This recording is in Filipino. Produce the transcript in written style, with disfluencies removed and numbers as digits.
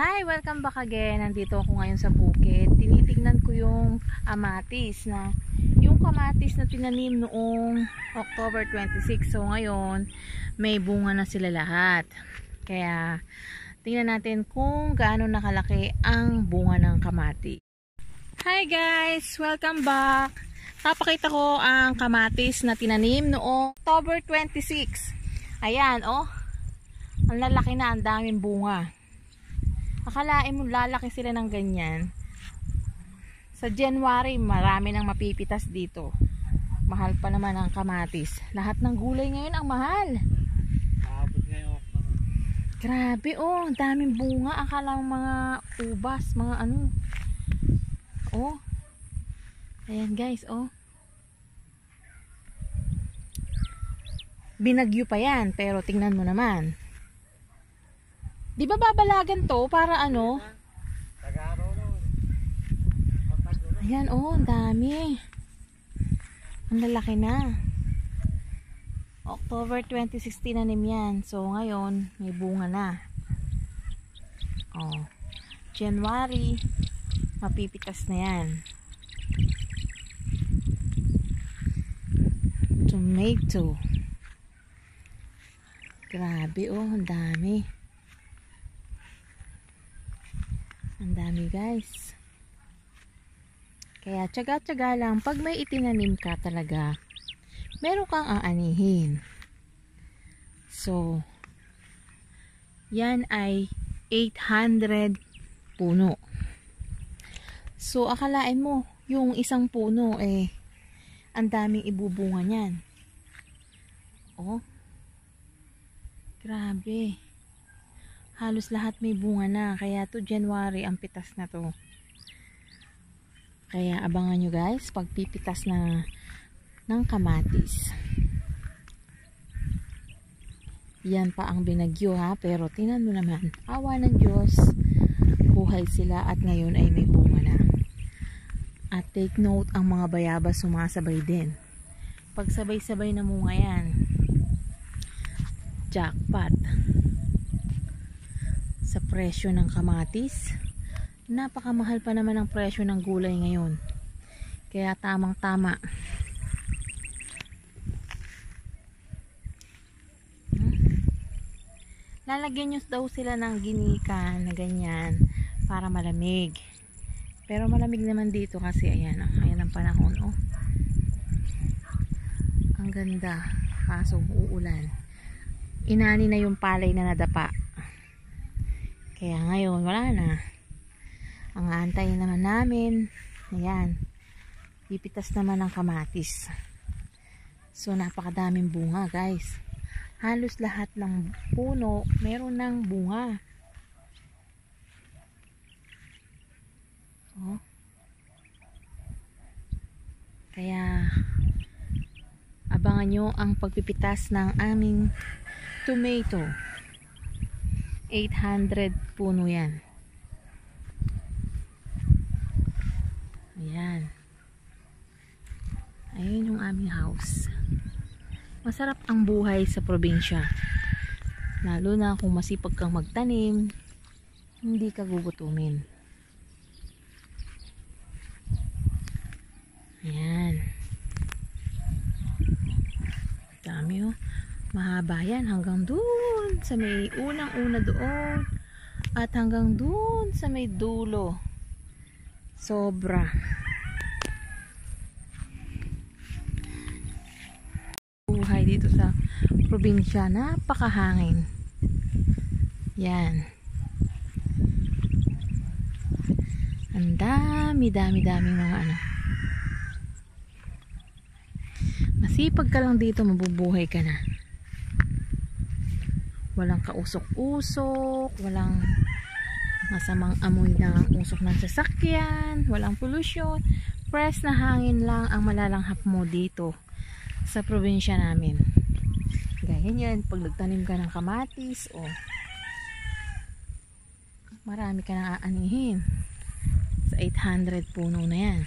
Hi! Welcome back again. Nandito ako ngayon sa bukid. Tinitignan ko yung amatis na yung kamatis na tinanim noong October 26. So ngayon, may bunga na sila lahat. Kaya tingnan natin kung gaano nakalaki ang bunga ng kamatis. Hi guys! Welcome back! Papakita ko ang kamatis na tinanim noong October 26. Ayan, oh. Ang lalaki na, ang daming bunga. Akalain mo lalaki sila ng ganyan. Sa January, marami nang mapipitas dito. Mahal pa naman ang kamatis. Lahat ng gulay ngayon ang mahal. Grabe, oh. Ang daming bunga. Akala mo mga ubas, mga ano. Oh. Ayan guys, oh. Binagyo pa yan, pero tingnan mo naman. Di ba babalagan to para ano? Ayan, oh, ang dami. Ang lalaki na. October 2016 na yan. So ngayon, may bunga na. Oh. January, mapipitas na yan. Tomato. Grabe, oh, ang dami. Ang dami guys. Kaya tsaga-tsaga lang. Pag may itinanim ka talaga, meron kang aanihin. So, yan ay 800 puno. So, akalain mo, yung isang puno ang daming ibubunga niyan. Oh. Grabe. Halos lahat may bunga na. Kaya to January ang pitas na to. Kaya abangan nyo guys pagpipitas na ng kamatis. Yan pa ang binagyo ha. Pero tingnan mo naman. Awa ng Diyos. Buhay sila at ngayon ay may bunga na. At take note, ang mga bayabas sumasabay din. Pag sabay-sabay na munga yan, jackpot. Sa presyo ng kamatis, napakamahal pa naman ang presyo ng gulay ngayon. Kaya tamang tama. Lalagyan nyo daw sila ng ginikan na ganyan para malamig. Pero malamig naman dito kasi ayan ang panahon, oh. Ang ganda. Kaso uulan. Inani na yung palay na nadapa. Kaya ngayon, wala na. Ang aantayin naman namin, ayan, pipitas naman ng kamatis. So, napakadaming bunga, guys. Halos lahat ng puno, meron ng bunga. Oh. Kaya, abangan nyo ang pagpipitas ng aming tomato. 800 puno yan. Ayan. Ayun yung aming house. Masarap ang buhay sa probinsya. Lalo na kung masipag kang magtanim, hindi ka gugutumin. Ayan. Dami oh. Mahaba yan hanggang doon sa may unang-una doon at hanggang doon sa may dulo. Sobra. Buhay dito sa probinsya, napakahangin. Yan. Ang dami mga ano. Masipag ka lang dito, mabubuhay ka na. Walang kausok-usok, walang masamang amoy ng usok ng sasakyan, walang pollution. Fresh na hangin lang ang malalanghap mo dito sa probinsya namin. Gaya yan, pag nagtanim ka ng kamatis, marami ka nang aanihin sa 800 puno na yan.